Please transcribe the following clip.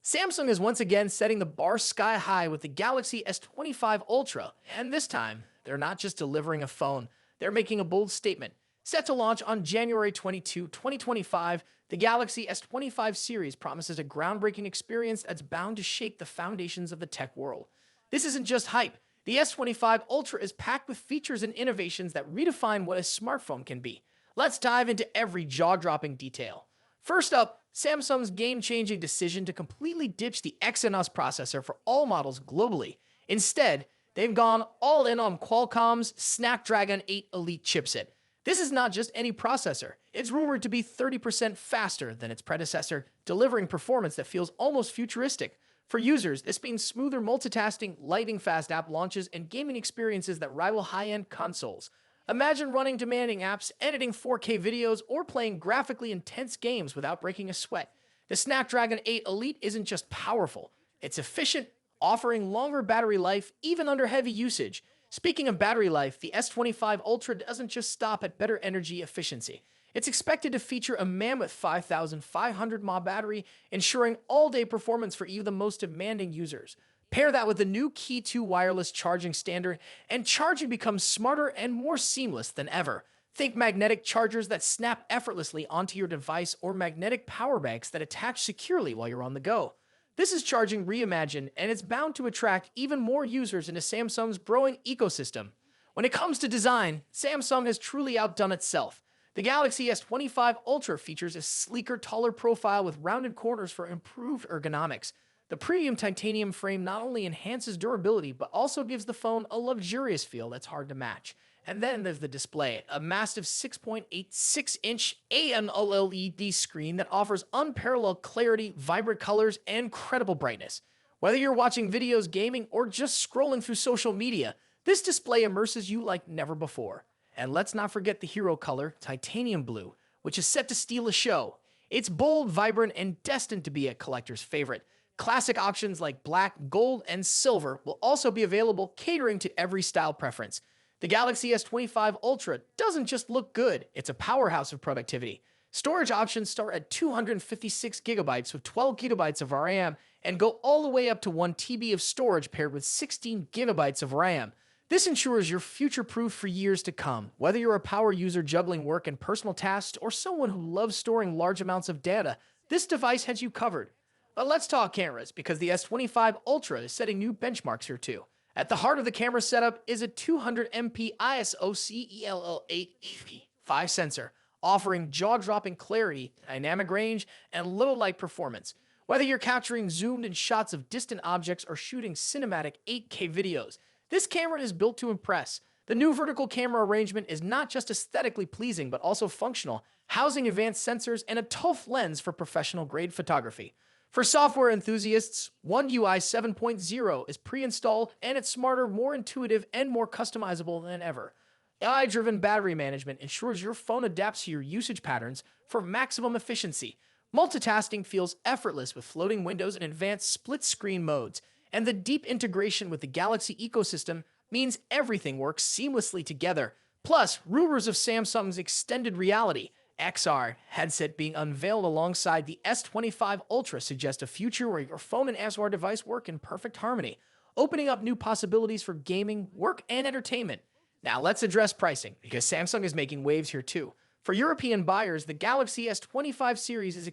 Samsung is once again setting the bar sky high with the Galaxy S25 Ultra, and this time, they're not just delivering a phone, they're making a bold statement. Set to launch on January 22, 2025, the Galaxy S25 series promises a groundbreaking experience that's bound to shake the foundations of the tech world. This isn't just hype. The S25 Ultra is packed with features and innovations that redefine what a smartphone can be. Let's dive into every jaw-dropping detail. First up, Samsung's game-changing decision to completely ditch the Exynos processor for all models globally. Instead, they've gone all in on Qualcomm's Snapdragon 8 Elite chipset. This is not just any processor. It's rumored to be 30% faster than its predecessor, delivering performance that feels almost futuristic. For users, this means smoother multitasking, lightning-fast app launches, and gaming experiences that rival high-end consoles. Imagine running demanding apps, editing 4K videos, or playing graphically intense games without breaking a sweat. The Snapdragon 8 Elite isn't just powerful, it's efficient, offering longer battery life even under heavy usage. Speaking of battery life, the S25 Ultra doesn't just stop at better energy efficiency. It's expected to feature a mammoth 5,500 mAh battery, ensuring all-day performance for even the most demanding users. Pair that with the new Key2 Wireless Charging standard, and charging becomes smarter and more seamless than ever. Think magnetic chargers that snap effortlessly onto your device or magnetic power banks that attach securely while you're on the go. This is charging reimagined, and it's bound to attract even more users into Samsung's growing ecosystem. When it comes to design, Samsung has truly outdone itself. The Galaxy S25 Ultra features a sleeker, taller profile with rounded corners for improved ergonomics. The premium titanium frame not only enhances durability, but also gives the phone a luxurious feel that's hard to match. And then there's the display, a massive 6.86-inch AMOLED screen that offers unparalleled clarity, vibrant colors, and incredible brightness. Whether you're watching videos, gaming, or just scrolling through social media, this display immerses you like never before. And let's not forget the hero color, titanium blue, which is set to steal the show. It's bold, vibrant, and destined to be a collector's favorite. Classic options like black, gold, and silver will also be available, catering to every style preference. The Galaxy S25 Ultra doesn't just look good, it's a powerhouse of productivity. Storage options start at 256 gigabytes with 12 gigabytes of RAM and go all the way up to 1 TB of storage paired with 16 gigabytes of RAM. This ensures you're future-proof for years to come, whether you're a power user juggling work and personal tasks or someone who loves storing large amounts of data. This device has you covered. But let's talk cameras, because the S25 Ultra is setting new benchmarks here too. At the heart of the camera setup is a 200MP ISO CELL8 sensor, offering jaw-dropping clarity, dynamic range, and low light performance. Whether you're capturing zoomed-in shots of distant objects or shooting cinematic 8K videos, this camera is built to impress. The new vertical camera arrangement is not just aesthetically pleasing, but also functional, housing advanced sensors and a TOF lens for professional-grade photography. For software enthusiasts, One UI 7.0 is pre-installed, and it's smarter, more intuitive, and more customizable than ever. AI-driven battery management ensures your phone adapts to your usage patterns for maximum efficiency. Multitasking feels effortless with floating windows and advanced split-screen modes, and the deep integration with the Galaxy ecosystem means everything works seamlessly together. Plus, rumors of Samsung's extended reality XR headset being unveiled alongside the S25 Ultra suggest a future where your phone and XR device work in perfect harmony, opening up new possibilities for gaming, work, and entertainment. Now let's address pricing, because Samsung is making waves here too. For European buyers, the Galaxy S25 series is